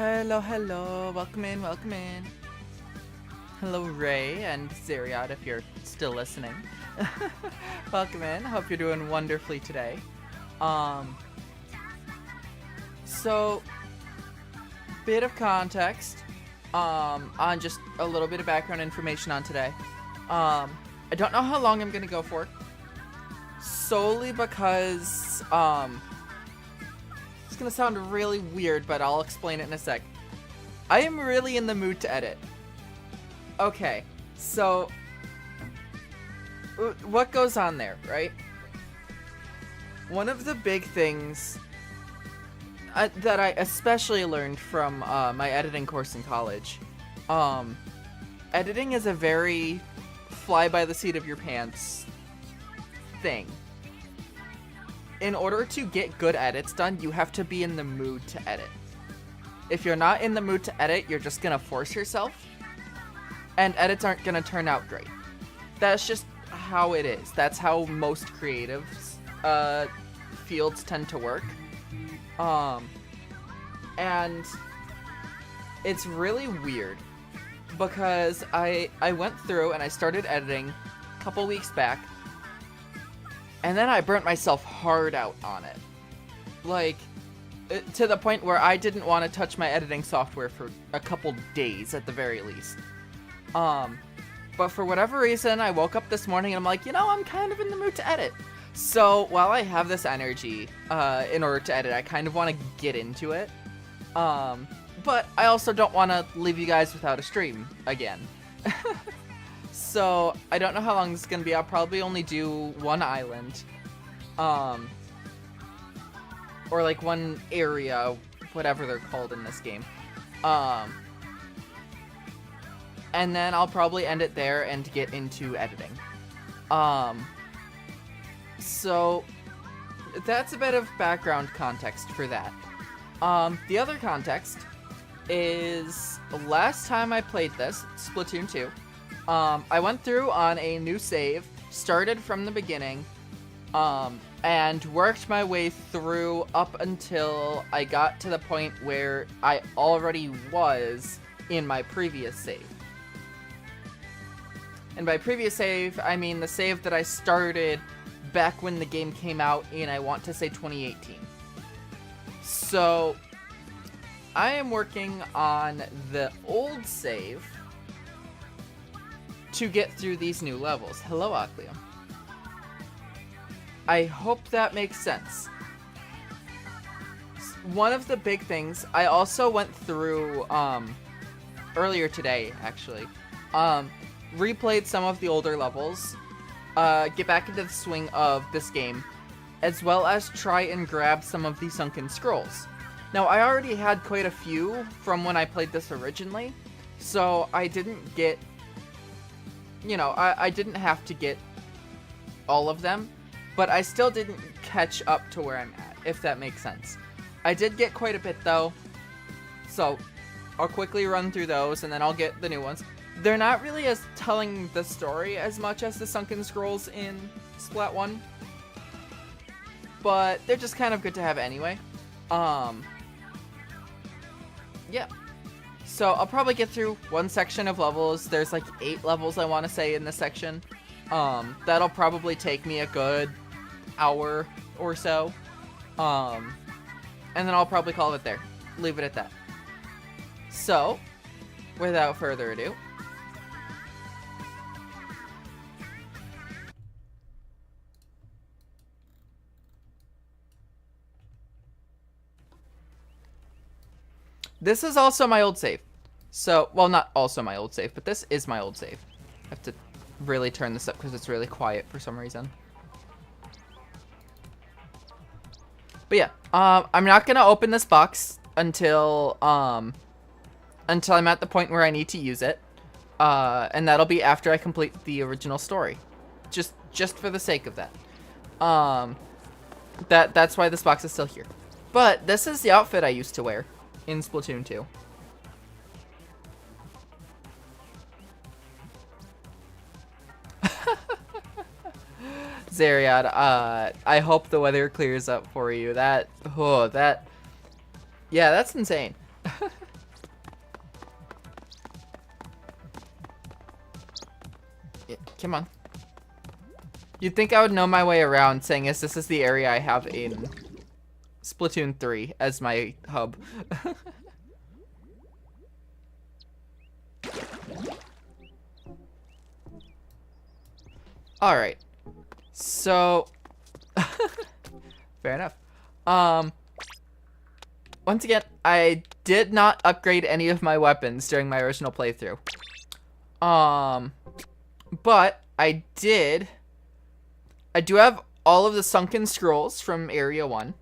Hello, welcome in, welcome in. Hello, Ray and Zeriad, if you're still listening. Welcome in, hope you're doing wonderfully today. So, bit of context, on just a little bit of background information on today. I don't know how long I'm gonna go for, solely because, it's gonna sound really weird, but I'll explain it in a sec. I am really in the mood to edit. Okay, so what goes on there, right? One of the big things that I especially learned from my editing course in college, editing is a very fly by the seat of your pants thing. In order to get good edits done, you have to be in the mood to edit. If you're not in the mood to edit, you're just gonna force yourself, and edits aren't gonna turn out great. That's just how it is. That's how most creatives fields tend to work. And it's really weird because I went through and I started editing a couple weeks back, and then I burnt myself hard out on it. Like, to the point where I didn't want to touch my editing software for a couple days at the very least. But for whatever reason, I woke up this morning and I'm like, you know, I'm kind of in the mood to edit. So while I have this energy in order to edit, I kind of want to get into it. But I also don't want to leave you guys without a stream again. So I don't know how long this is going to be. I'll probably only do one island. Or like one area, whatever they're called in this game. And then I'll probably end it there and get into editing. So that's a bit of background context for that. The other context is last time I played this, Splatoon 2, I went through on a new save, started from the beginning, and worked my way through up until I got to the point where I already was in my previous save. And by previous save, I mean the save that I started back when the game came out in, I want to say, 2018. So, I am working on the old save to get through these new levels. Hello, Aclium. I hope that makes sense. One of the big things, I also went through, earlier today, actually, replayed some of the older levels, get back into the swing of this game, as well as try and grab some of the sunken scrolls. Now, I already had quite a few from when I played this originally, so I didn't get, you know, I didn't have to get all of them, but I still didn't catch up to where I'm at, if that makes sense. I did get quite a bit, though, so I'll quickly run through those, and then I'll get the new ones. They're not really as telling the story as much as the sunken scrolls in Splat 1, but they're just kind of good to have anyway. Yeah. So I'll probably get through one section of levels. There's like 8 levels, I want to say, in this section. That'll probably take me a good hour or so. And then I'll probably call it there. Leave it at that. So, without further ado, this is also my old save. So, well, not also my old save, but this is my old save. I have to really turn this up because it's really quiet for some reason. But yeah, I'm not gonna open this box until I'm at the point where I need to use it. And that'll be after I complete the original story. Just for the sake of that. That's why this box is still here. But this is the outfit I used to wear in Splatoon 2. Zeriad, I hope the weather clears up for you. Yeah, that's insane. Yeah, come on. You'd think I would know my way around, saying as this is the area I have in Splatoon 3 as my hub. Alright. So... Fair enough. Once again, I did not upgrade any of my weapons during my original playthrough. But I do have all of the sunken scrolls from Area 1.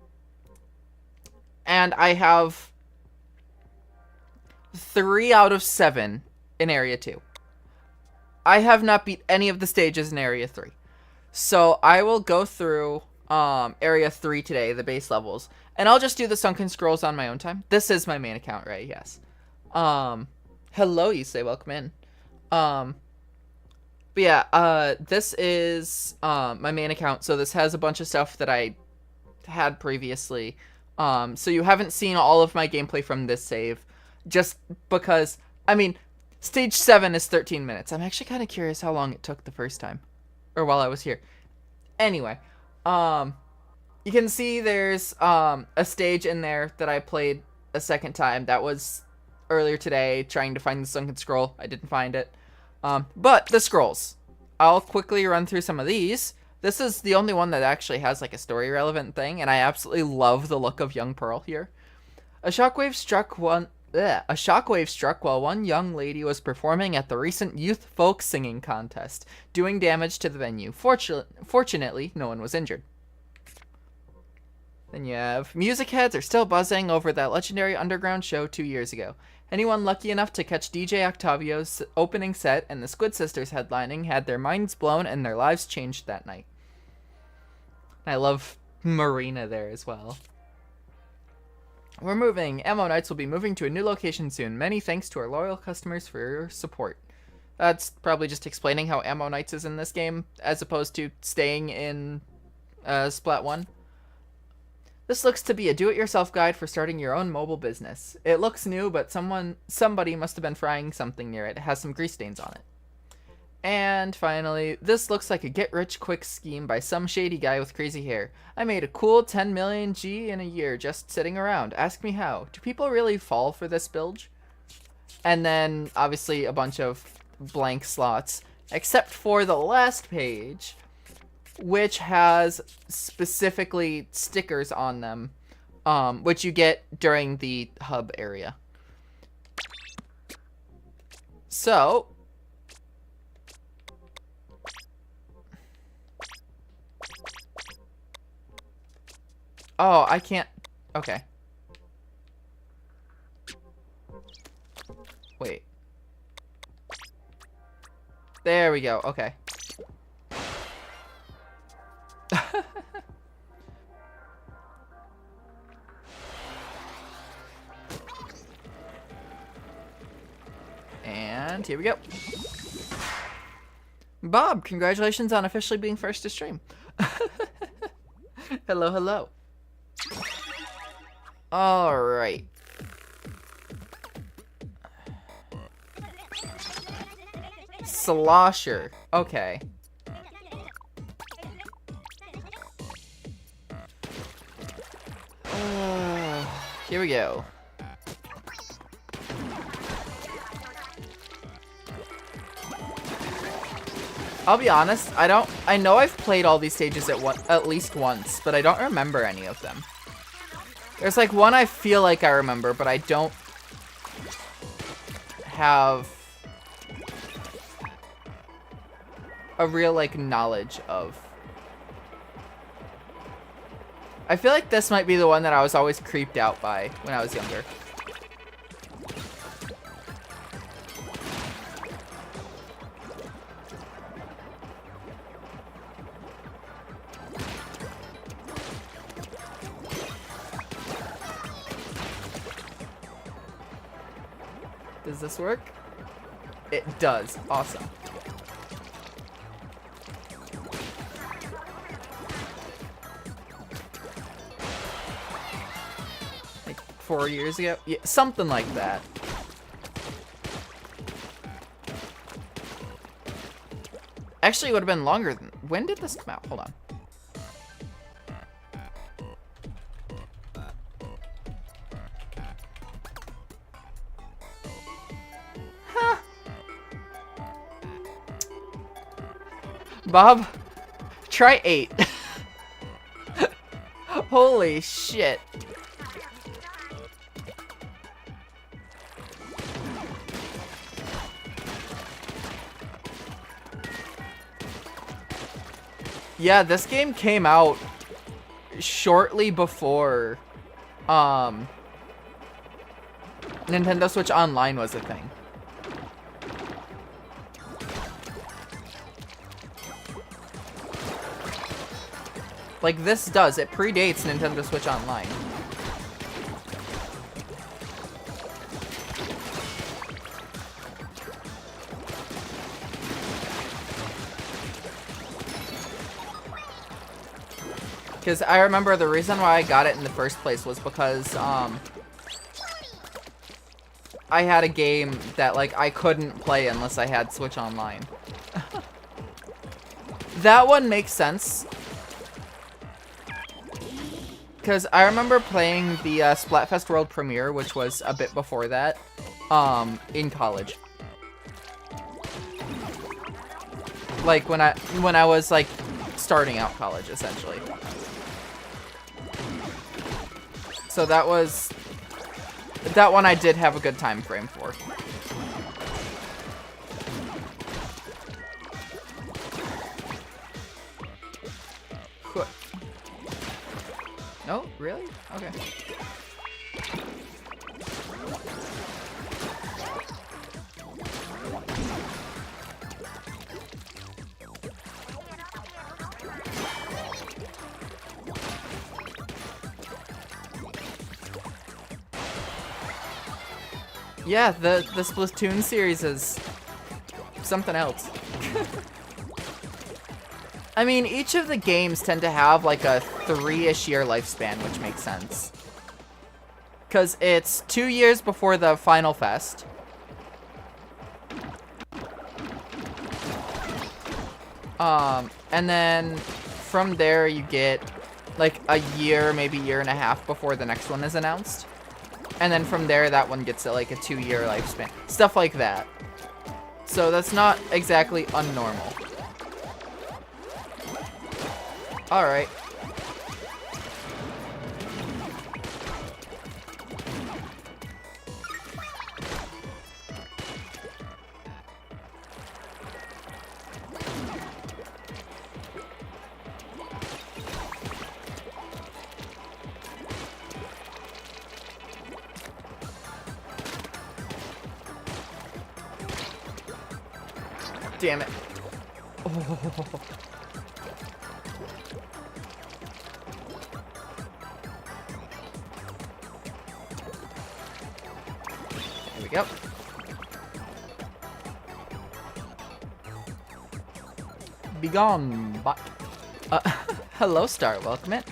And I have 3 out of 7 in Area 2. I have not beat any of the stages in Area 3. So I will go through Area 3 today, the base levels. And I'll just do the sunken scrolls on my own time. This is my main account, right? Yes. Hello, you say, welcome in. But yeah, this is my main account. So this has a bunch of stuff that I had previously. So you haven't seen all of my gameplay from this save. Just because, I mean, stage 7 is 13 minutes. I'm actually kind of curious how long it took the first time. Or while I was here. Anyway, you can see there's a stage in there that I played a second time. That was earlier today, trying to find the sunken scroll. I didn't find it. But the scrolls. I'll quickly run through some of these. This is the only one that actually has like a story relevant thing, and I absolutely love the look of young Pearl here. A shockwave struck while one young lady was performing at the recent youth folk singing contest, doing damage to the venue. Fortunately, no one was injured. Then you have music heads are still buzzing over that legendary underground show 2 years ago. Anyone lucky enough to catch DJ Octavio's opening set and the Squid Sisters headlining had their minds blown and their lives changed that night. I love Marina there as well. We're moving. Ammo Knights will be moving to a new location soon. Many thanks to our loyal customers for your support. That's probably just explaining how Ammo Knights is in this game, as opposed to staying in Splat 1. This looks to be a do-it-yourself guide for starting your own mobile business. It looks new, but somebody must have been frying something near it. It has some grease stains on it. And finally, this looks like a get-rich-quick scheme by some shady guy with crazy hair. I made a cool 10 million G in a year just sitting around. Ask me how. Do people really fall for this bilge? And then, obviously, a bunch of blank slots, except for the last page, which has specifically stickers on them, which you get during the hub area. So... Oh, I can't... Okay. Wait. There we go. Okay. And here we go. Bob, congratulations on officially being first to stream. Hello, hello. All right. Slosher. Okay. Here we go. I'll be honest, I know I've played all these stages at least once, but I don't remember any of them. There's like one I feel like I remember, but I don't have a real like knowledge of. I feel like this might be the one that I was always creeped out by when I was younger. Does this work? It does. Awesome. Like 4 years ago? Yeah, something like that. Actually, it would have been longer than... When did this come out? Hold on. Huh. Bob, try 8. Holy shit. Yeah, this game came out shortly before Nintendo Switch Online was a thing. Like, this does. It predates Nintendo Switch Online. Because I remember the reason why I got it in the first place was because, I had a game that, like, I couldn't play unless I had Switch Online. That one makes sense. Because I remember playing the Splatfest World Premiere, which was a bit before that, in college. Like, when I was, like, starting out college, essentially. So that one I did have a good time frame for. No, really? Okay. Yeah, the Splatoon series is something else. I mean, each of the games tend to have like a 3-ish year lifespan, which makes sense. Because it's 2 years before the Final Fest. And then from there you get like a year, maybe year and a half before the next one is announced. And then from there, that one gets like a 2-year lifespan. Stuff like that. So that's not exactly unnormal. Alright. Damn it. Oh. There we go. Begone, bot. Hello, Star. Welcome in.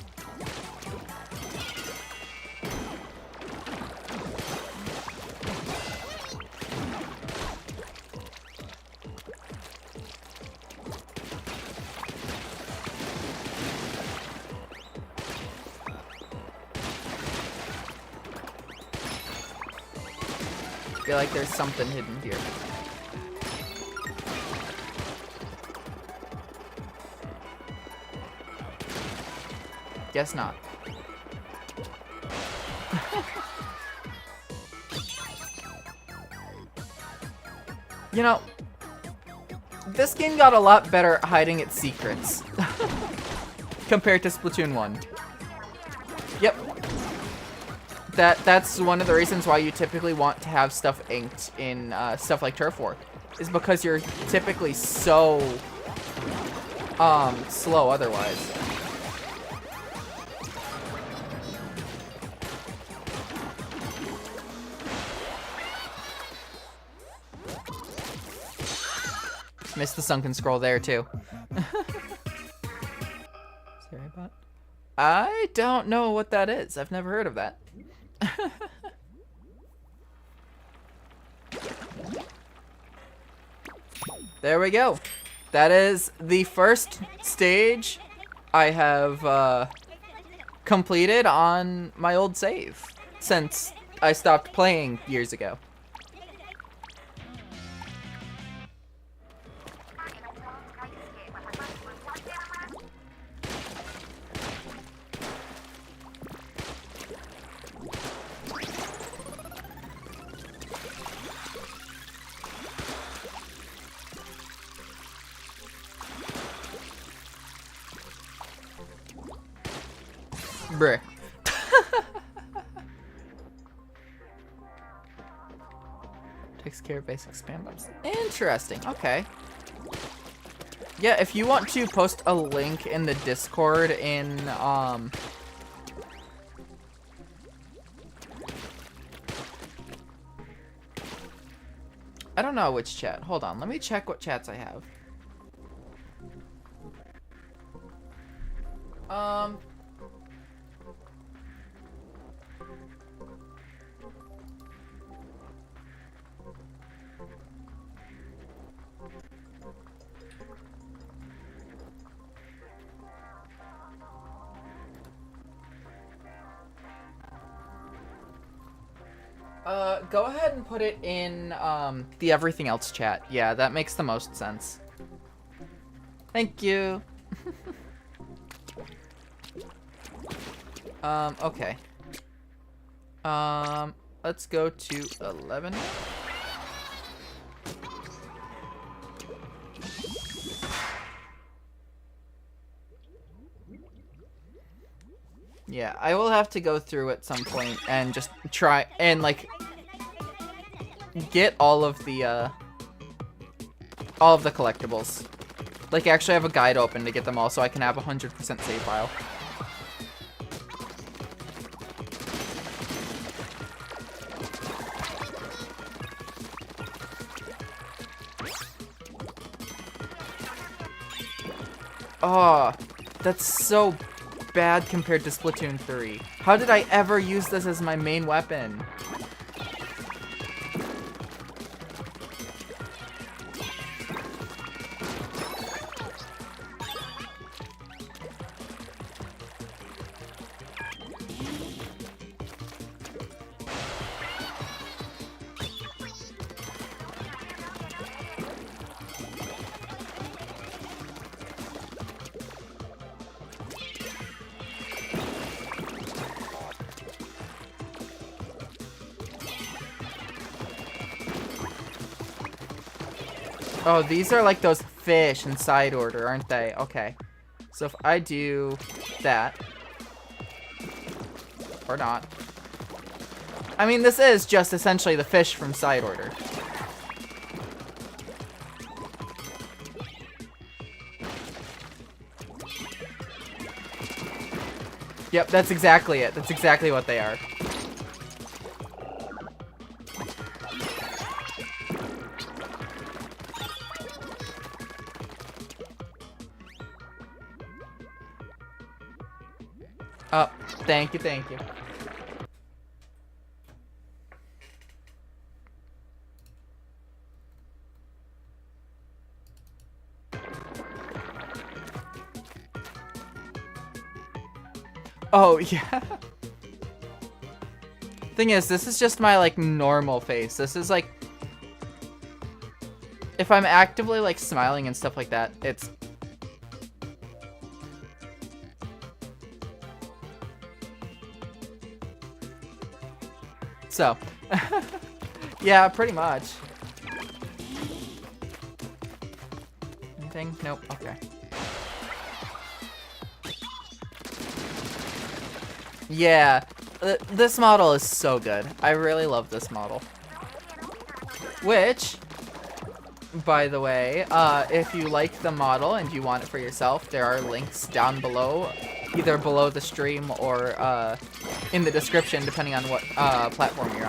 I feel like there's something hidden here. Guess not. You know, this game got a lot better at hiding its secrets compared to Splatoon 1. Yep. That's one of the reasons why you typically want to have stuff inked in stuff like Turf War, is because you're typically so slow otherwise. Missed the sunken scroll there too. Sorry about. I don't know what that is. I've never heard of that. There we go. That is the first stage I have completed on my old save since I stopped playing years ago. Bruh. Takes care of basic spam bumps. Interesting. Okay. Yeah, if you want to post a link in the Discord in I don't know which chat. Hold on. Let me check what chats I have. Go ahead and put it in, the everything else chat. Yeah, that makes the most sense. Thank you. Okay. Let's go to 11. Yeah, I will have to go through at some point and just try and, like, get all of the collectibles. Like, actually have a guide open to get them all so I can have 100% save file. Oh, that's so bad compared to Splatoon 3. How did I ever use this as my main weapon? Oh, these are like those fish in side order, aren't they? Okay. So if I do that, or not. I mean, this is just essentially the fish from side order. Yep, that's exactly it. That's exactly what they are. Oh, thank you, thank you. Oh, yeah. Thing is, this is just my, like, normal face. This is, like... If I'm actively, like, smiling and stuff like that, it's... So, yeah, pretty much. Anything? Nope. Okay. Yeah, this model is so good. I really love this model. Which, by the way, if you like the model and you want it for yourself, there are links down below, either below the stream or in the description, depending on what platform you're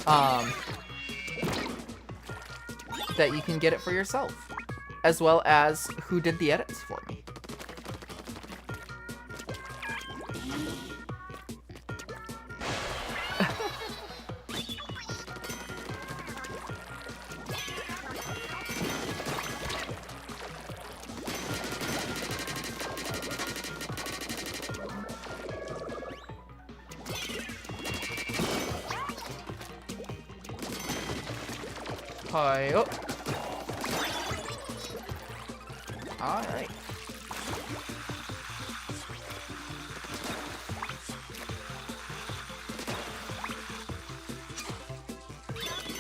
on, that you can get it for yourself, as well as who did the edits for me. Hi. Oh. Alright.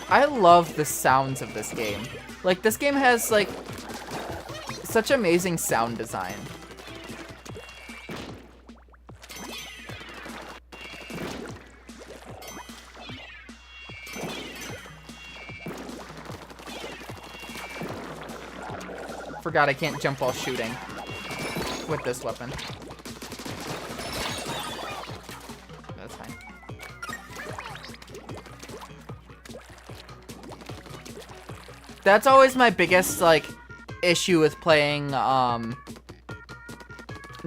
I love the sounds of this game. Like, this game has, like, such amazing sound design. Forgot I can't jump while shooting with this weapon. That's fine. That's always my biggest, like, issue with playing,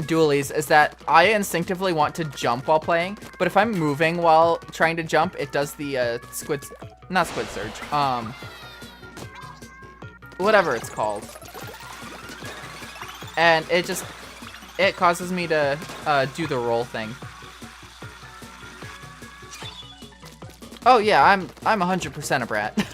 dualies, is that I instinctively want to jump while playing, but if I'm moving while trying to jump, it does the, not squid surge, whatever it's called. And it causes me to, do the roll thing. Oh yeah, I'm 100% a brat.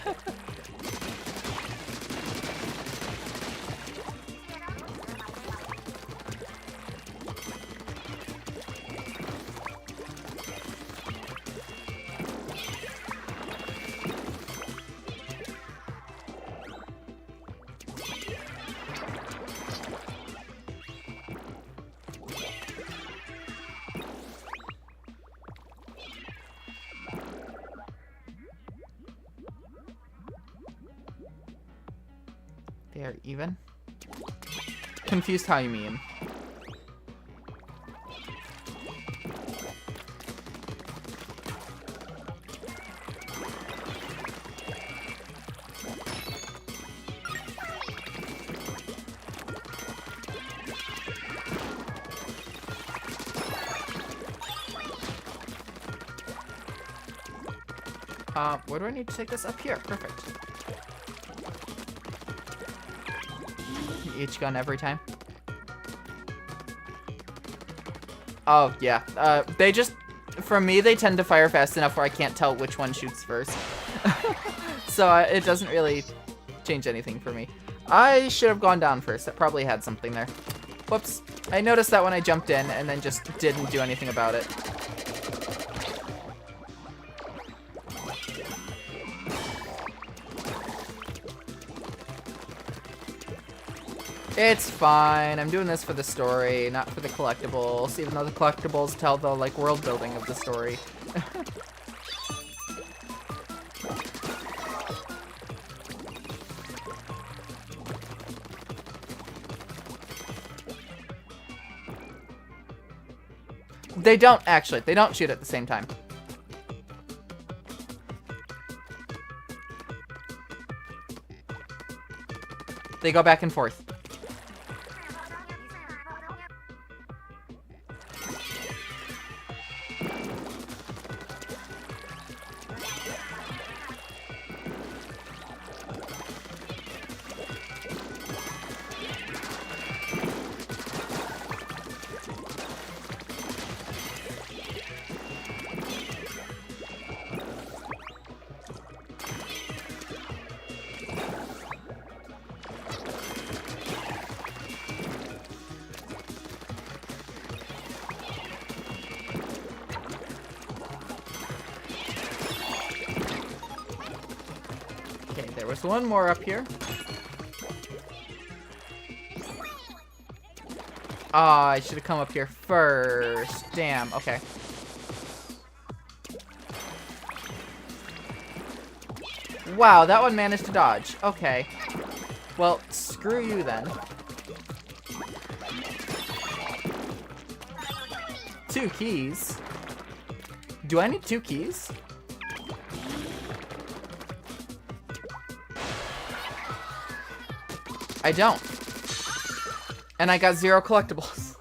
They are even? Confused how you mean. Where do I need to take this? Up here. Perfect. Each gun every time. Oh, yeah. They just, for me, they tend to fire fast enough where I can't tell which one shoots first. So it doesn't really change anything for me. I should have gone down first. That probably had something there. Whoops. I noticed that when I jumped in and then just didn't do anything about it. It's fine. I'm doing this for the story, not for the collectibles, even though the collectibles tell the, like, world building of the story. They don't, actually. They don't shoot at the same time. They go back and forth. There was one more up here. Ah, I should have come up here first. Damn, okay. Wow, that one managed to dodge. Okay. Well, screw you then. 2 keys? Do I need 2 keys? I don't. And I got 0 collectibles.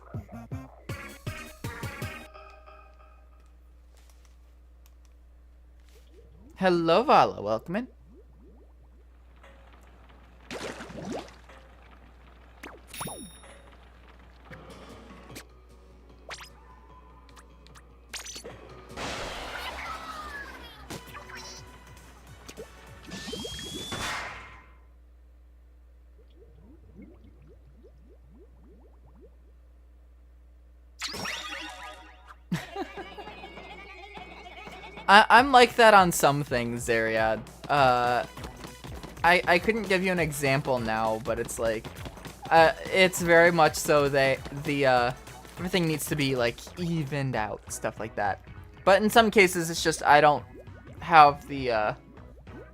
Hello, Vala. Welcome in. I'm like that on some things, Zariad. I couldn't give you an example now, but it's like, it's very much so that everything needs to be like evened out, stuff like that. But in some cases, it's just I don't have the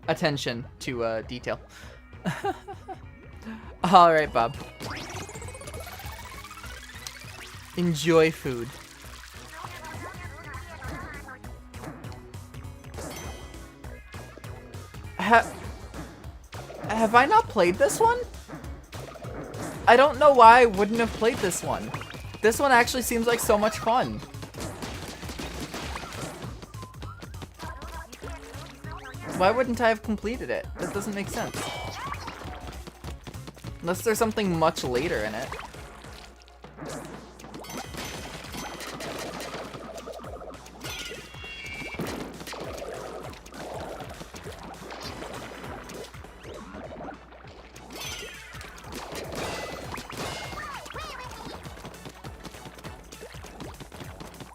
attention to detail. All right, Bob. Enjoy food. Have I not played this one? I don't know why I wouldn't have played this one. This one actually seems like so much fun. Why wouldn't I have completed it? That doesn't make sense. Unless there's something much later in it.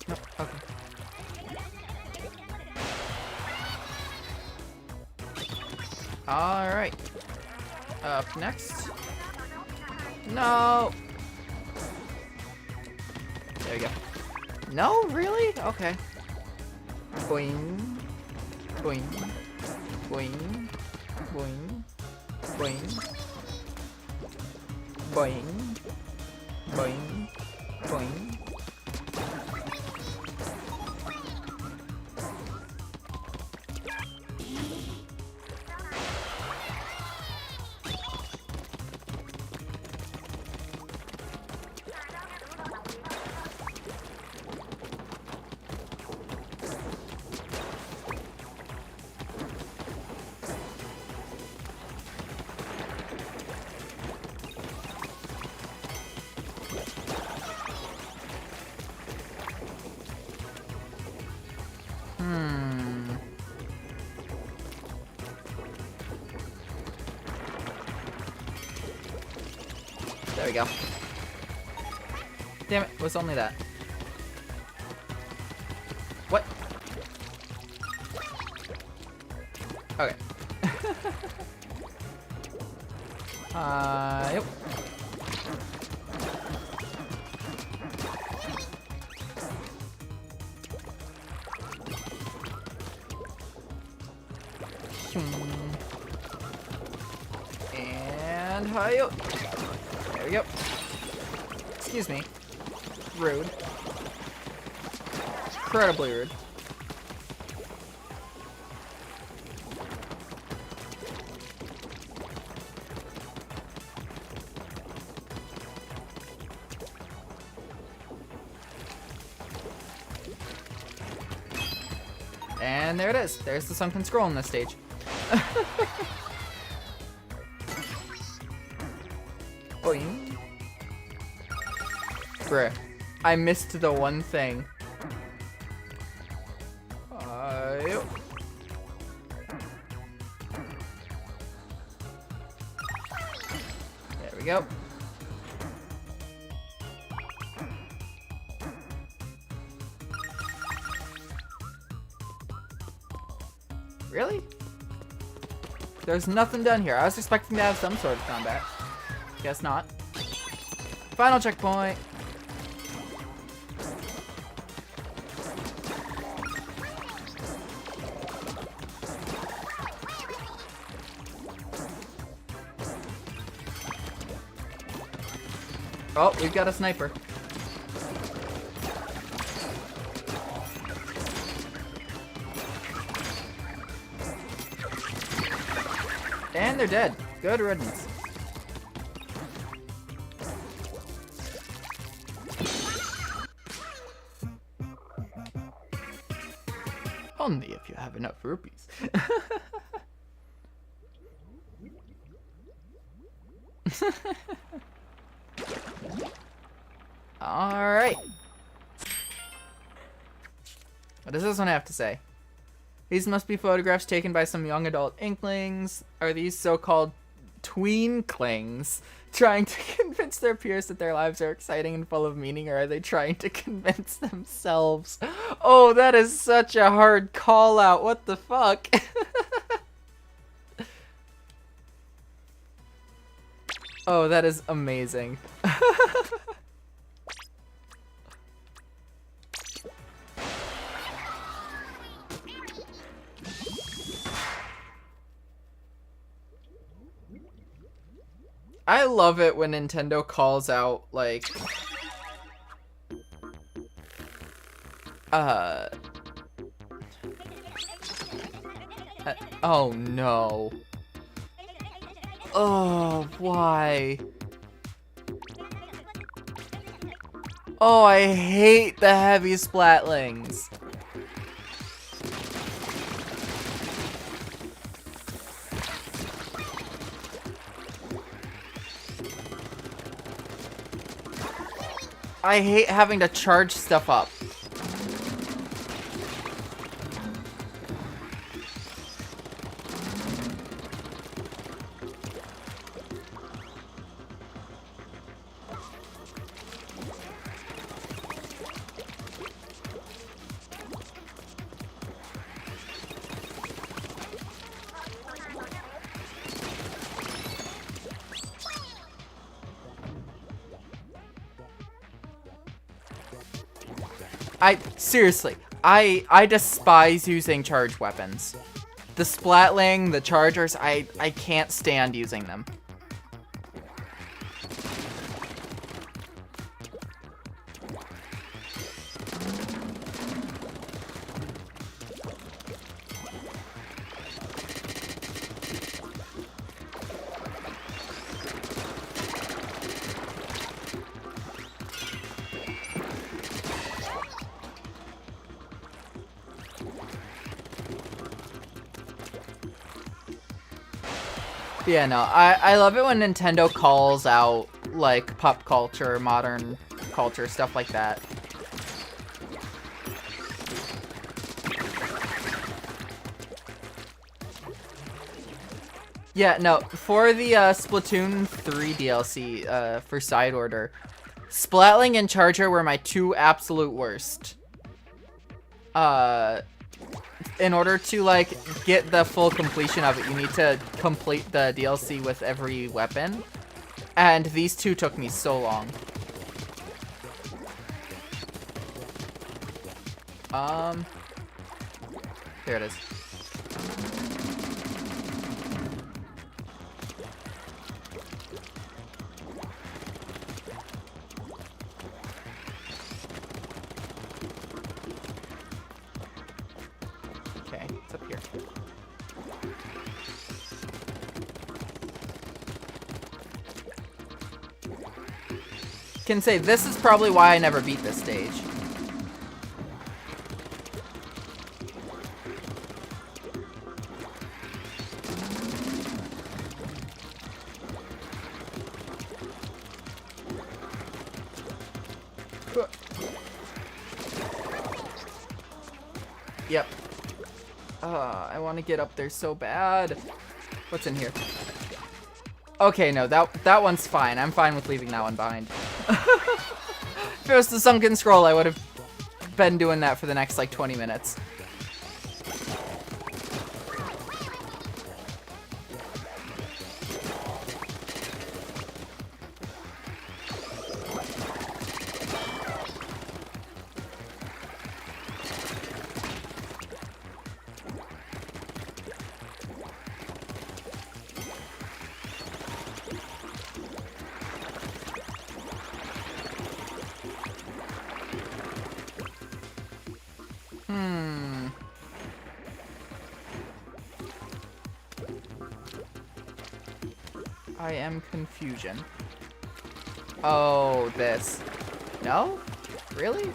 Nope, okay. Alright. Up next. No! There we go. No? Really? Okay. Boing. Boing. Boing. Boing. Boing. Boing. Boing. Boing. There we go. Damn it, it was only that. What? Okay. Yep. And hi-yo. There we go. Excuse me. Rude. Incredibly rude. And there it is. There's the sunken scroll on this stage. Boing. Bruh. I missed the one thing. There we go. Really? There's nothing done here. I was expecting to have some sort of combat. Guess not. Final checkpoint. Oh, we've got a sniper. And they're dead. Good riddance. Only if you have enough rupees. Alright. What does this one have to say? These must be photographs taken by some young adult inklings. Are these so-called tweenklings trying to convince their peers that their lives are exciting and full of meaning, or are they trying to convince themselves? Oh, that is such a hard call out. What the fuck? Oh, that is amazing. I love it when Nintendo calls out, like, oh no. Oh, why? Oh, I hate the heavy splatlings. I hate having to charge stuff up. Seriously, I despise using charged weapons. The splatling, the chargers, I can't stand using them. Yeah, no, I love it when Nintendo calls out, like, pop culture, modern culture, stuff like that. Yeah, no, for the Splatoon 3 DLC, for Side Order, Splatling and Charger were my two absolute worst. In order to, like, get the full completion of it, you need to complete the DLC with every weapon. And these two took me so long. There it is. Okay, it's up here. Can say this is probably why I never beat this stage. Yep. I want to get up there so bad. What's in here? Okay, no, that one's fine. I'm fine with leaving that one behind. If it was the sunken scroll, I would have been doing that for the next, like, 20 minutes. I am confusion. Oh, this. No? Really?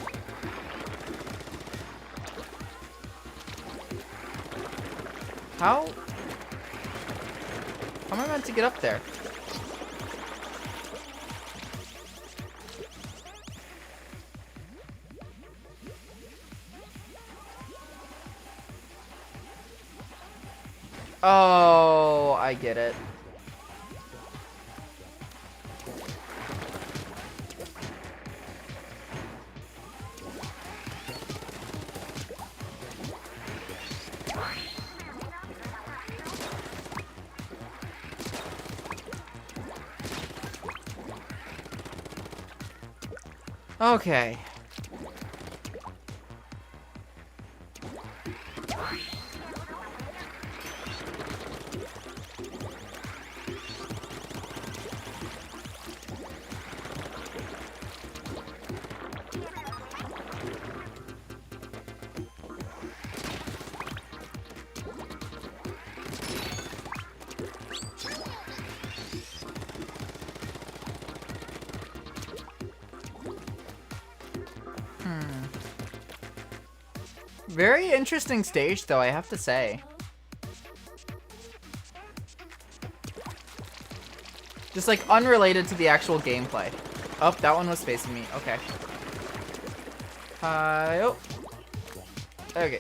How? How am I meant to get up there? Oh, I get it. Okay. Very interesting stage, though, I have to say. Just, like, unrelated to the actual gameplay. Oh, that one was facing me. Okay. Hi-oh. Okay.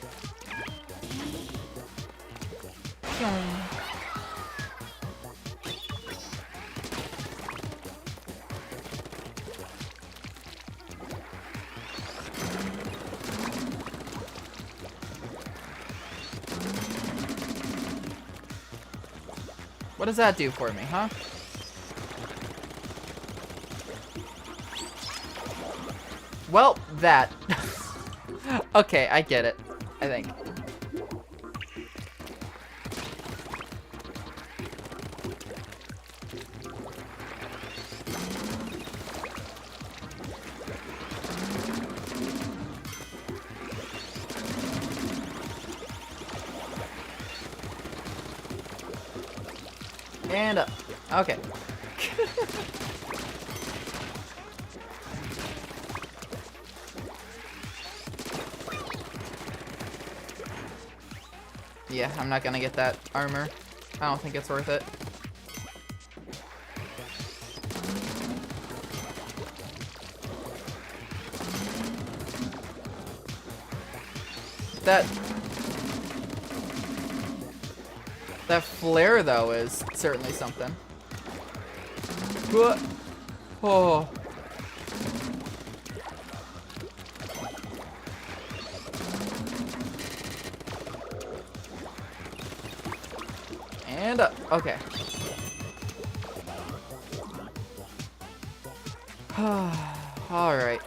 What does that do for me, huh? Well, that. Okay, I get it, I think. And up. Okay. Yeah, I'm not gonna get that armor. I don't think it's worth it. That flare, though, is certainly something. Oh. And up. Okay. All right.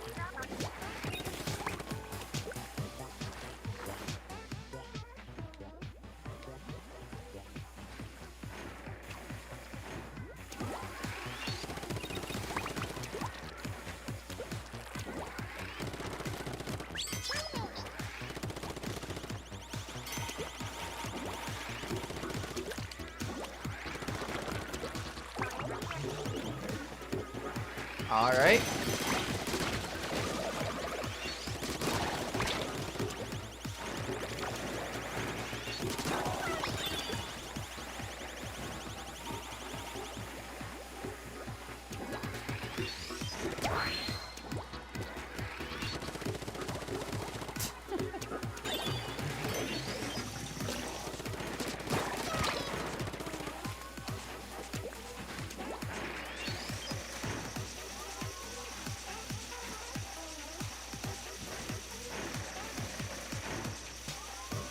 All right.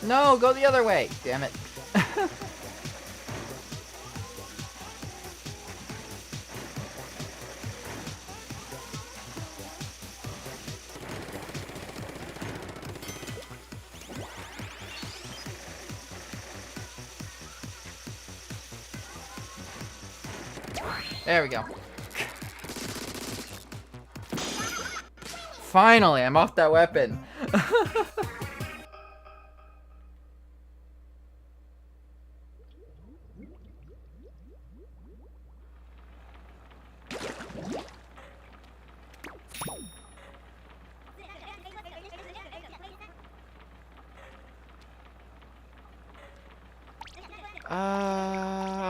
No, go the other way. Damn it. There we go. Finally, I'm off that weapon.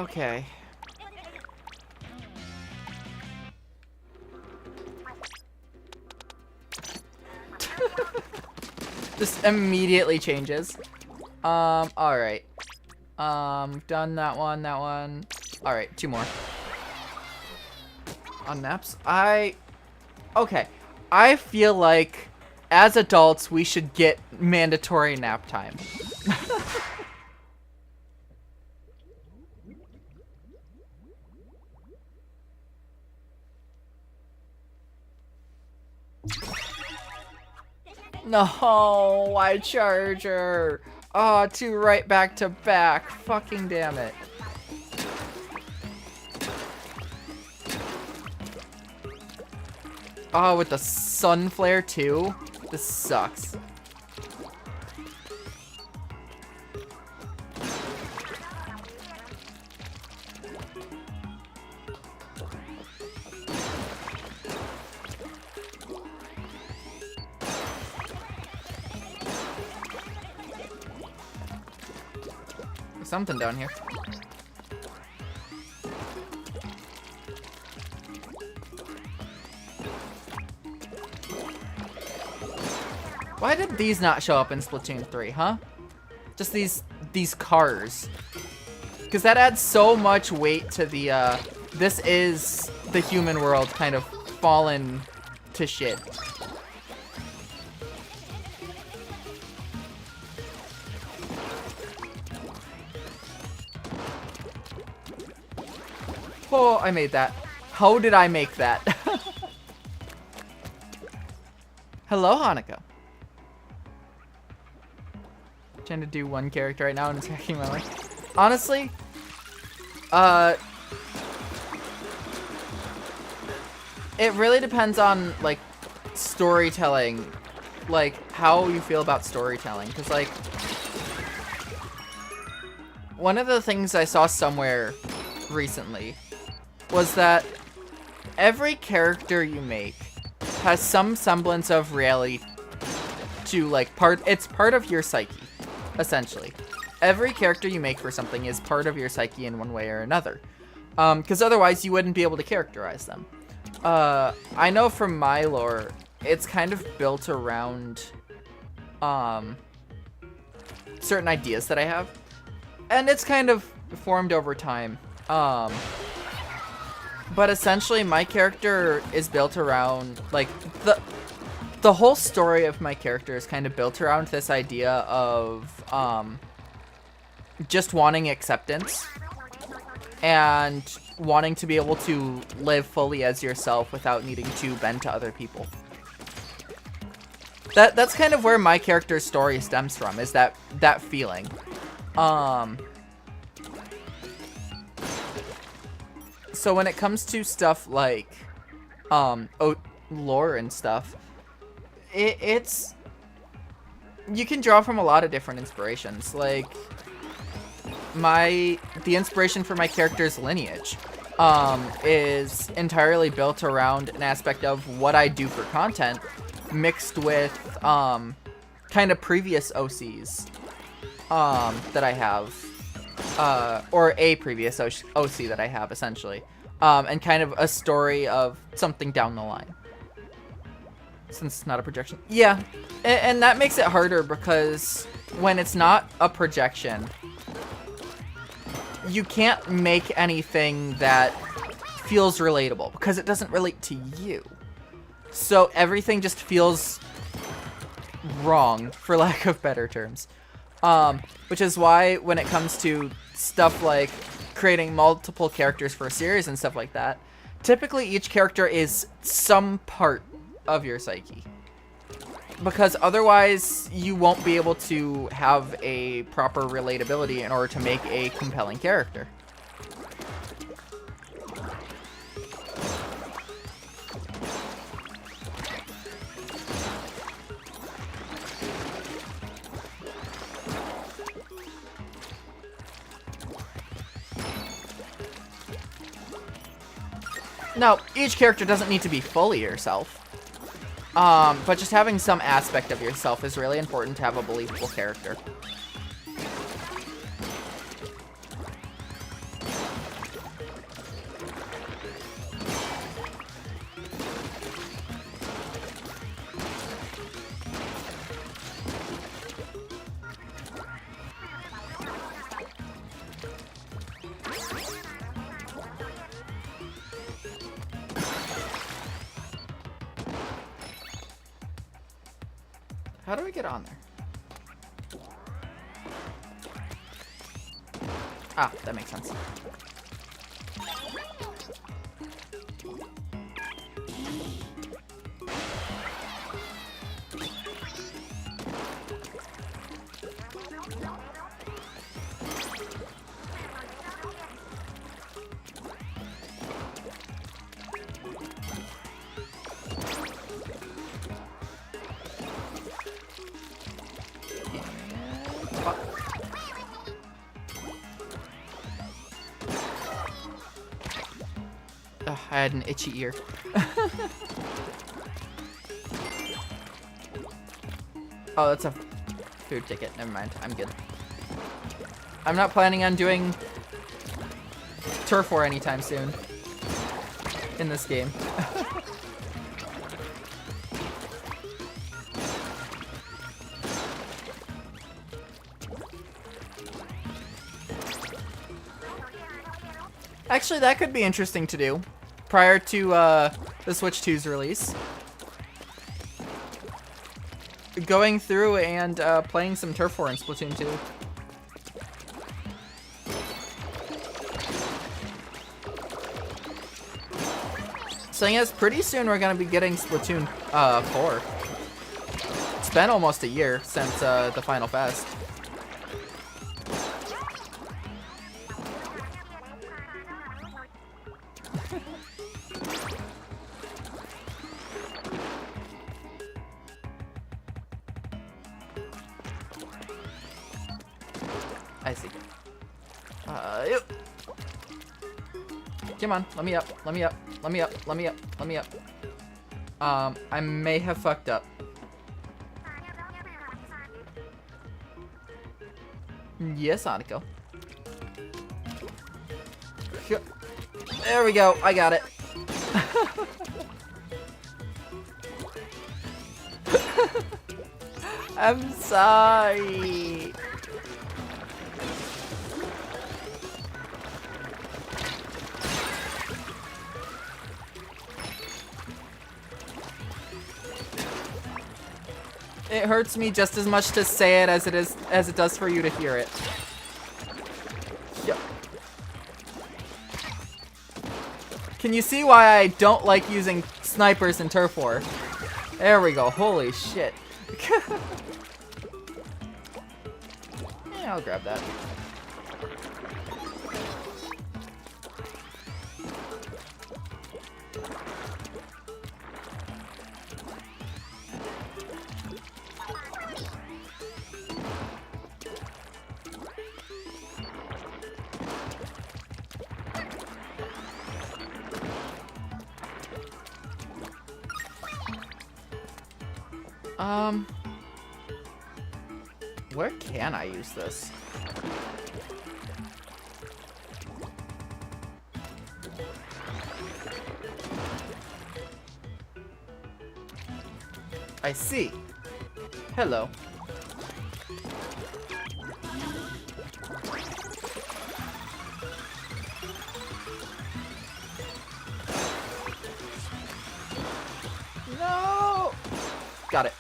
Okay. Just immediately changes. Alright. Done that one, that one. Alright, 2 more. On naps? Okay. I feel like, as adults, we should get mandatory nap time. No, why charger? Oh, two right back to back. Fucking damn it. Oh, with the sun flare too? This sucks. There's something down here. Why did these not show up in Splatoon 3, huh? Just these cars. Because that adds so much weight to the, this is the human world kind of fallen to shit. Oh, I made that. How did I make that? Hello, Hanukkah. Trying to do one character right now and it's hacking my life. Honestly, it really depends on like storytelling, like how you feel about storytelling. Because like one of the things I saw somewhere recently was that every character you make has some semblance of reality to like it's part of your psyche. Essentially, every character you make for something is part of your psyche in one way or another, because otherwise you wouldn't be able to characterize them. I know from my lore, it's kind of built around certain ideas that I have, and it's kind of formed over time. But essentially, my character is built around like the whole story of my character is kind of built around this idea of just wanting acceptance and wanting to be able to live fully as yourself without needing to bend to other people. That's kind of where my character's story stems from, is that feeling. So when it comes to stuff like lore and stuff, it's you can draw from a lot of different inspirations. Like the inspiration for my character's lineage is entirely built around an aspect of what I do for content mixed with kind of previous OCs that I have, or a previous OC that I have essentially, and kind of a story of something down the line. Since it's not a projection. Yeah, and that makes it harder because when it's not a projection, you can't make anything that feels relatable because it doesn't relate to you. So everything just feels wrong, for lack of better terms. Which is why when it comes to stuff like creating multiple characters for a series and stuff like that, typically each character is some part of your psyche, because otherwise you won't be able to have a proper relatability in order to make a compelling character. Now, each character doesn't need to be fully yourself. But just having some aspect of yourself is really important to have a believable character. How do I get on there? Ah, that makes sense. I had an itchy ear. Oh, that's a food ticket. Never mind. I'm good. I'm not planning on doing turf war anytime soon in this game. Actually, that could be interesting to do prior to the Switch 2's release. Going through and playing some Turf War in Splatoon 2. So yes, pretty soon we're gonna be getting Splatoon 4. It's been almost a year since the Final Fest. I see. Yep. Come on, let me up, let me up, let me up, let me up, let me up. I may have fucked up. Yes, Aniko. There we go, I got it. I'm sorry. It hurts me just as much to say it as it does for you to hear it. Yep. Can you see why I don't like using snipers in Turf War? There we go. Holy shit. Yeah, I'll grab that. Where can I use this? I see. Hello. No! Got it.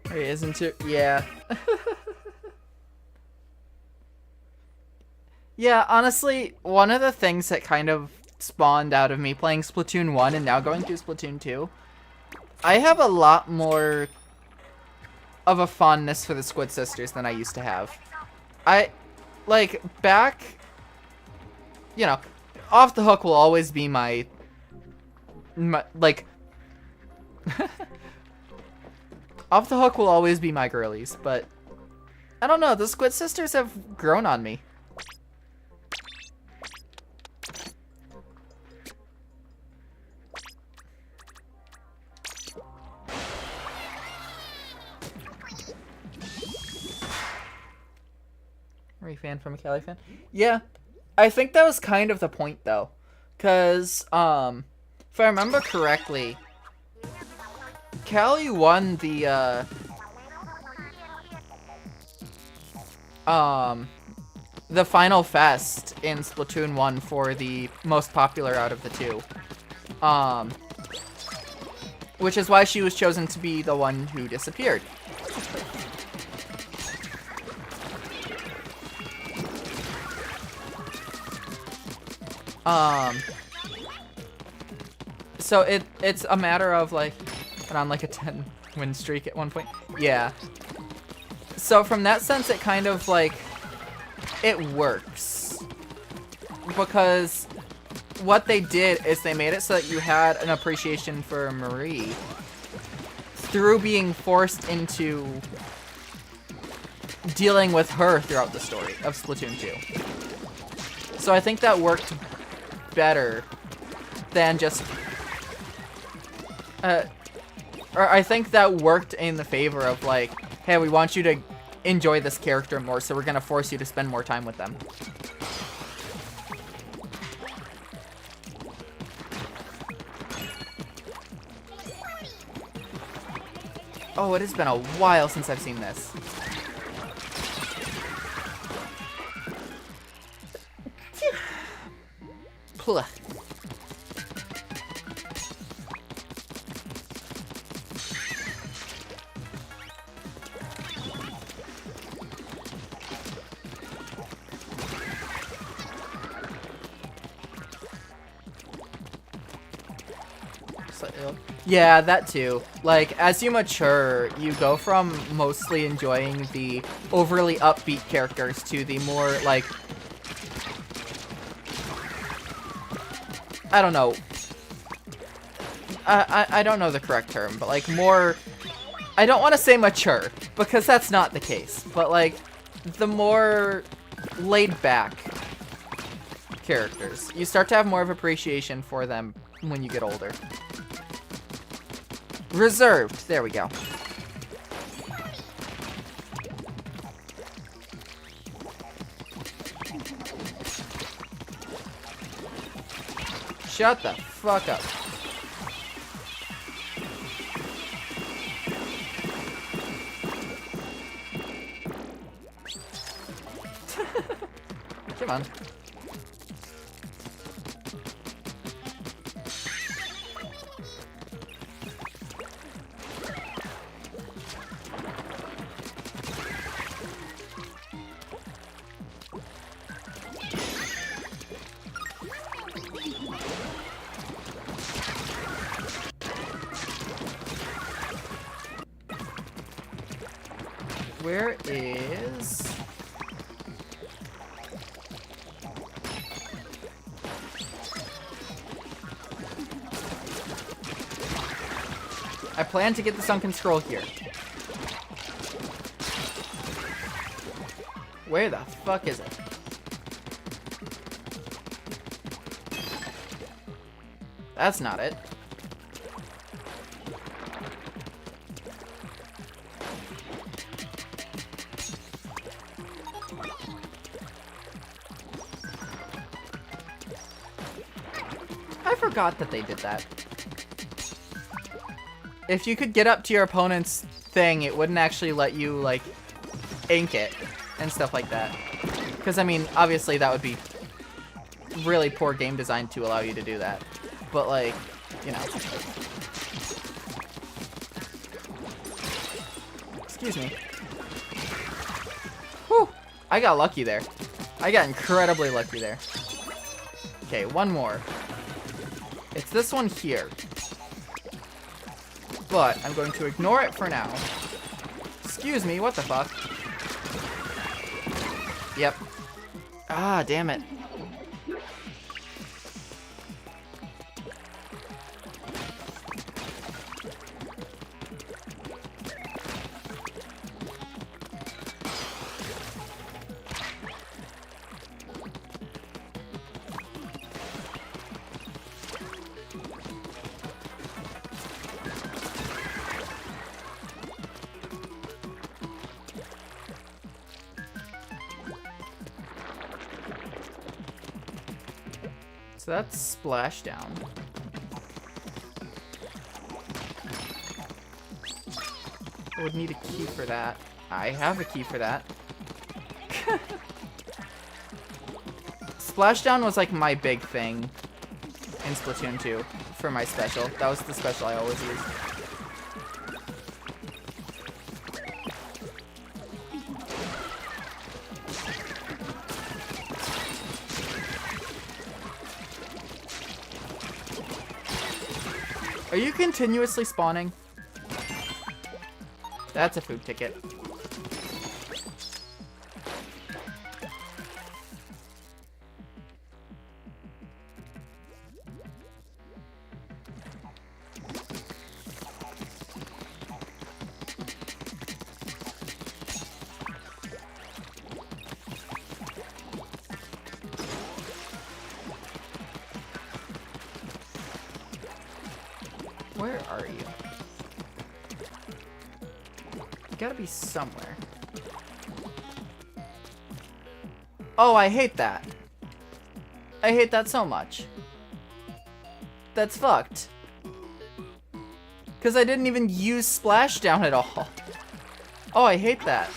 Hey, isn't it? Yeah. Yeah, honestly, one of the things that kind of spawned out of me playing Splatoon 1 and now going through Splatoon 2, I have a lot more of a fondness for the Squid Sisters than I used to have. Like, back, you know, Off the Hook will always be my like, Off the Hook will always be my girlies, but I don't know, the Squid Sisters have grown on me. Are you a fan from a Cali fan? Yeah, I think that was kind of the point though, cause if I remember correctly, Cali won the Final Fest in Splatoon 1 for the most popular out of the two. Which is why she was chosen to be the one who disappeared. So it's a matter of like, and on like a 10 win streak at one point. Yeah. So from that sense, it kind of like, it works. Because what they did is they made it so that you had an appreciation for Marie through being forced into dealing with her throughout the story of Splatoon 2. So I think that worked better than just... or I think that worked in the favor of, like, hey, we want you to enjoy this character more, so we're gonna force you to spend more time with them. Oh, it has been a while since I've seen this. Pluh. Yeah, that too. Like, as you mature, you go from mostly enjoying the overly upbeat characters to the more, like... I don't know. I don't know the correct term, but, like, more... I don't want to say mature, because that's not the case. But, like, the more laid-back characters. You start to have more of appreciation for them when you get older. Reserved. There we go. Shut the fuck up. Come on. Where is... I plan to get the sunken scroll here. Where the fuck is it? That's not it. I forgot that they did that. If you could get up to your opponent's thing, it wouldn't actually let you, like, ink it and stuff like that. Because, I mean, obviously that would be really poor game design to allow you to do that. But, like, you know. Excuse me. Whew! I got lucky there. I got incredibly lucky there. Okay, one more. It's this one here. But I'm going to ignore it for now. Excuse me, what the fuck? Yep. Ah, damn it. So that's Splashdown. I would need a key for that. I have a key for that. Splashdown was like my big thing in Splatoon 2 for my special. That was the special I always used. Are you continuously spawning? That's a food ticket. Where are you? You gotta be somewhere. Oh, I hate that. I hate that so much. That's fucked. Because I didn't even use splashdown at all. Oh, I hate that.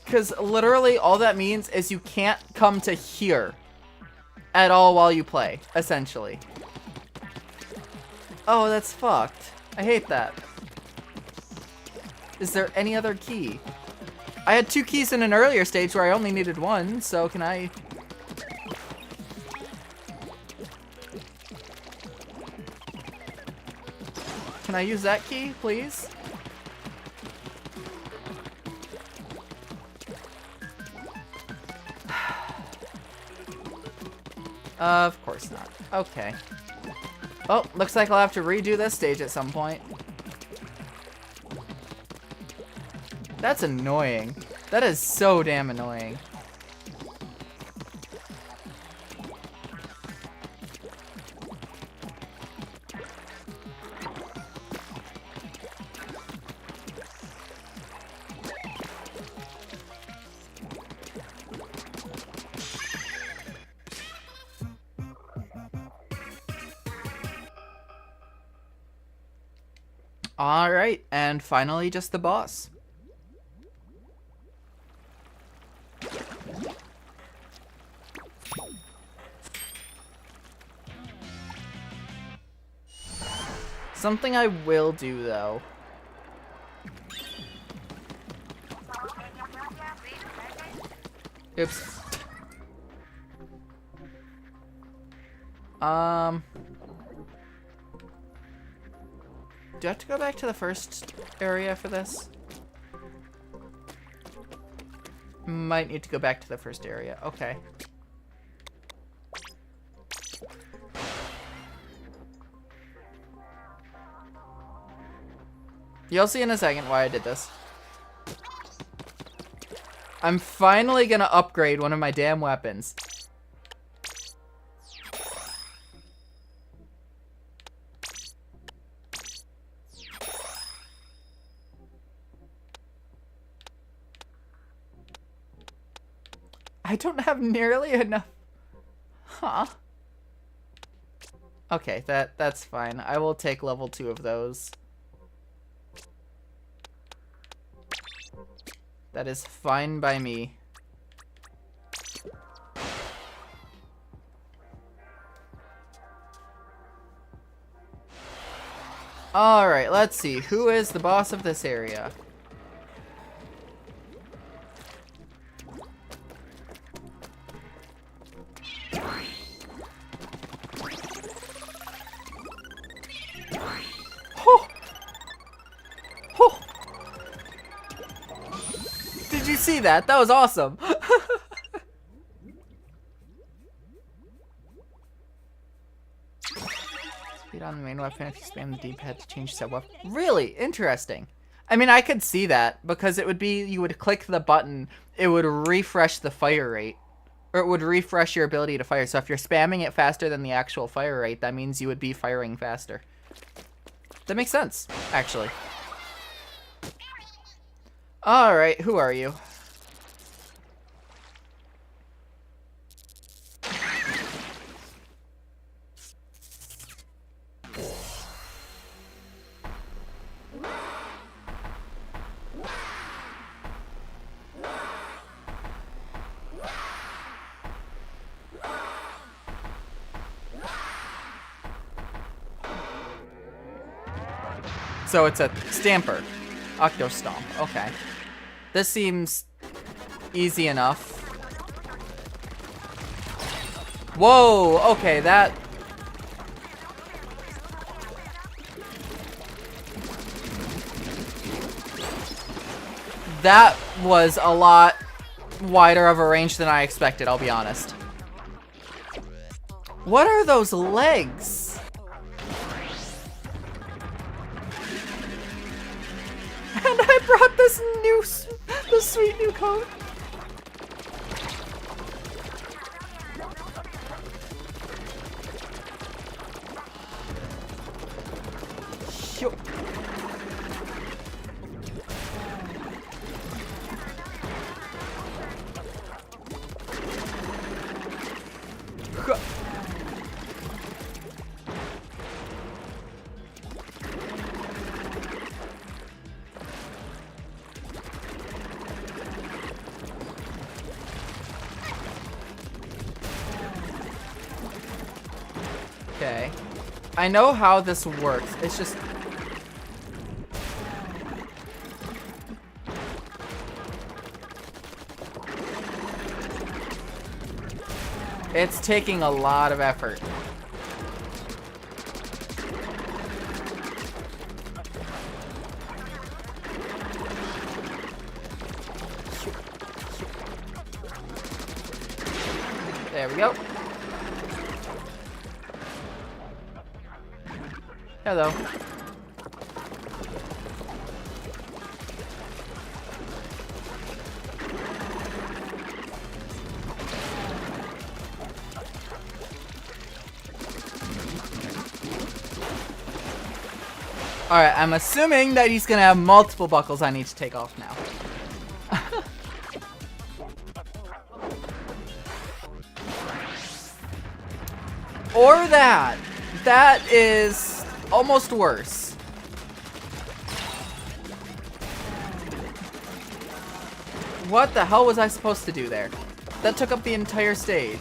Because literally all that means is you can't come to here at all while you play, essentially. Oh, that's fucked. I hate that. Is there any other key? I had 2 keys in an earlier stage where I only needed 1, so can I... Can I use that key, please? Of course not. Okay. Oh, looks like I'll have to redo this stage at some point. That's annoying. That is so damn annoying. Alright, and finally just the boss. Something I will do, though. Oops. Do I have to go back to the first area for this? Might need to go back to the first area. Okay. You'll see in a second why I did this. I'm finally gonna upgrade one of my damn weapons. I don't have nearly enough. Huh. Okay, that's fine. I will take level 2 of those. That is fine by me. Alright, let's see. Who is the boss of this area? Oh! Oh! Did you see that? That was awesome. Speed on the main weapon if you spam the D-pad to change that weapon. Really interesting. I mean, I could see that because it would be, you would click the button, it would refresh the fire rate. Or it would refresh your ability to fire. So if you're spamming it faster than the actual fire rate, that means you would be firing faster. That makes sense, actually. Alright, who are you? So it's a Stamper. Octo Stomp. Okay. This seems easy enough. Whoa! Okay, that... That was a lot wider of a range than I expected, I'll be honest. What are those legs? And I brought the this sweet new coat. Yo. Okay. I know how this works. It's just... It's taking a lot of effort. There we go. Hello. Alright, I'm assuming that he's gonna have multiple buckles I need to take off now. Or that. That is almost worse. What the hell was I supposed to do there? That took up the entire stage.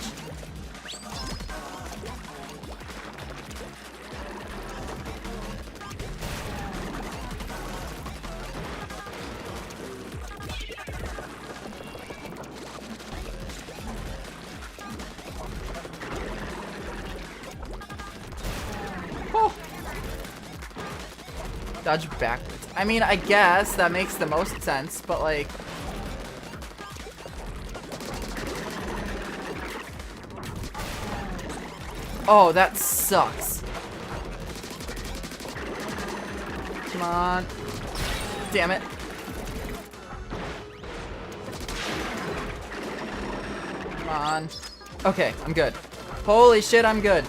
Dodge backwards. I mean, I guess that makes the most sense, but like... Oh, that sucks. Come on. Damn it. Come on. Okay, I'm good. Holy shit, I'm good.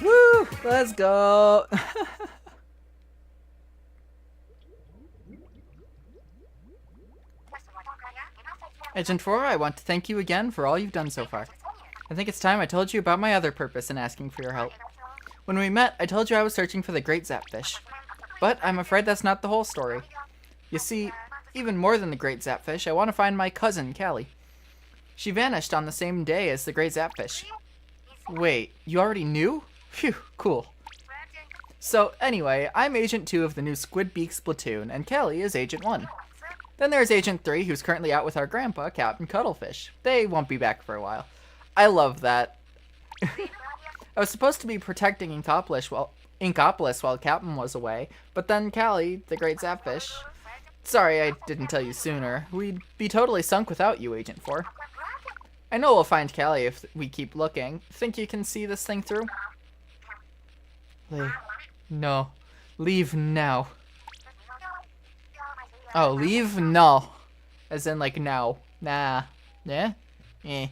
Woo! Let's go! Agent 4, I want to thank you again for all you've done so far. I think it's time I told you about my other purpose in asking for your help. When we met, I told you I was searching for the great zapfish. But I'm afraid that's not the whole story. You see, even more than the great zapfish, I want to find my cousin, Callie. She vanished on the same day as the great zapfish. Wait, you already knew? Phew, cool. So, anyway, I'm Agent 2 of the new Squidbeak Splatoon, and Callie is Agent 1. Then there's Agent 3, who's currently out with our grandpa, Captain Cuttlefish. They won't be back for a while. I love that. I was supposed to be protecting Inkopolis while Captain was away, but then Callie, the great zapfish... Sorry I didn't tell you sooner. We'd be totally sunk without you, Agent 4. I know we'll find Callie if we keep looking. Think you can see this thing through? No. Leave now. Oh, leave? No. As in, like, now. Nah. Yeah? Eh.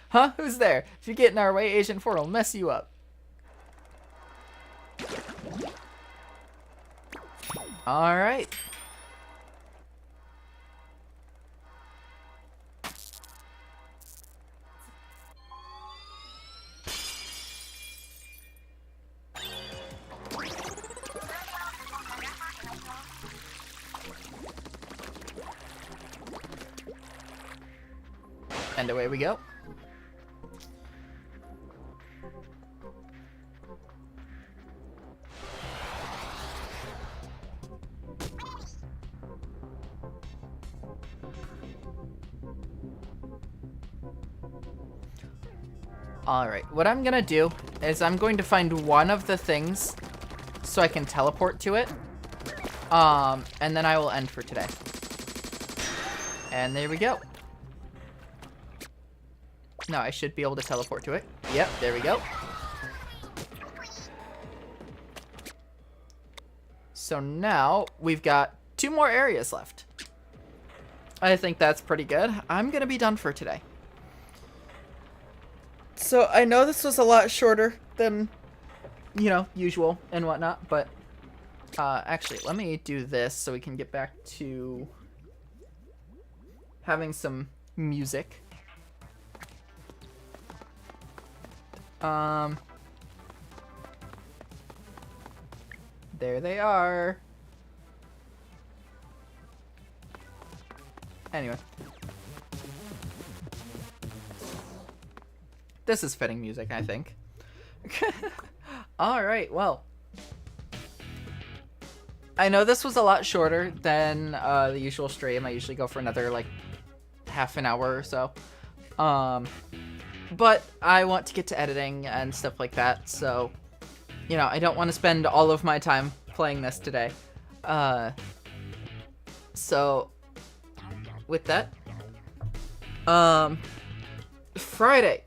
Huh? Who's there? If you get in our way, Agent 4 will mess you up. Alright. And away we go. Alright, what I'm gonna do is I'm going to find one of the things so I can teleport to it. And then I will end for today. And there we go. No, I should be able to teleport to it. Yep, there we go. So now we've got 2 more areas left. I think that's pretty good. I'm gonna be done for today. So I know this was a lot shorter than, you know, usual and whatnot, but actually, let me do this so we can get back to having some music. There they are. Anyway. This is fitting music, I think. Alright, well. I know this was a lot shorter than the usual stream. I usually go for another, like, half an hour or so. But I want to get to editing and stuff like that, so, you know, I don't want to spend all of my time playing this today. So, with that, Friday,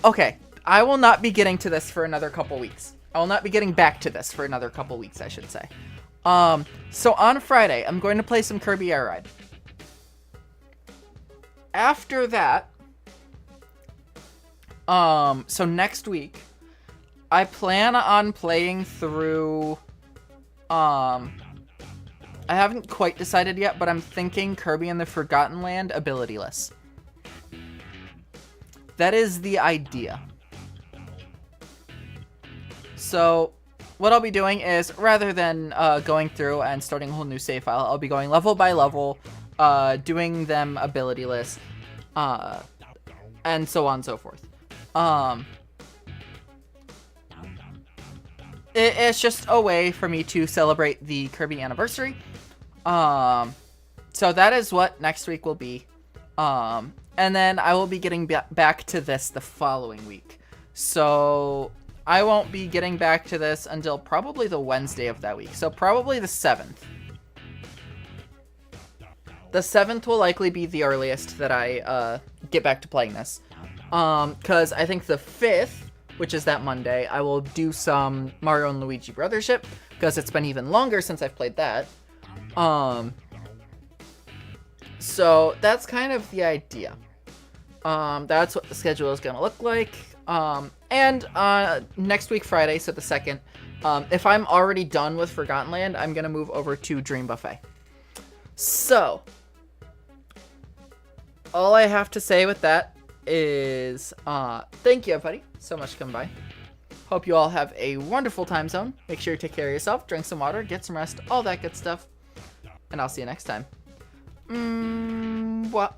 okay, I will not be getting to this for another couple weeks. I will not be getting back to this for another couple weeks, I should say. So on Friday, I'm going to play some Kirby Air Ride. After that, so next week, I plan on playing through, I haven't quite decided yet, but I'm thinking Kirby and the Forgotten Land abilityless. That is the idea. So, what I'll be doing is, rather than going through and starting a whole new save file, I'll be going level by level, doing them abilityless, and so on and so forth. It's just a way for me to celebrate the Kirby anniversary. So that is what next week will be. And then I will be getting back to this the following week. So I won't be getting back to this until probably the Wednesday of that week. So probably the 7th. The 7th will likely be the earliest that I get back to playing this. Because I think the 5th, which is that Monday, I will do some Mario and Luigi Brothership, because it's been even longer since I've played that. So that's kind of the idea. That's what the schedule is going to look like. And next week, Friday, so the 2nd, if I'm already done with Forgotten Land, I'm going to move over to Dream Buffet. So, all I have to say with that is, thank you, everybody, so much for coming by. Hope you all have a wonderful time zone. Make sure you take care of yourself, drink some water, get some rest, all that good stuff. And I'll see you next time. What?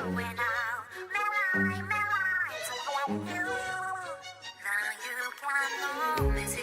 When I, so I want you, now you can know this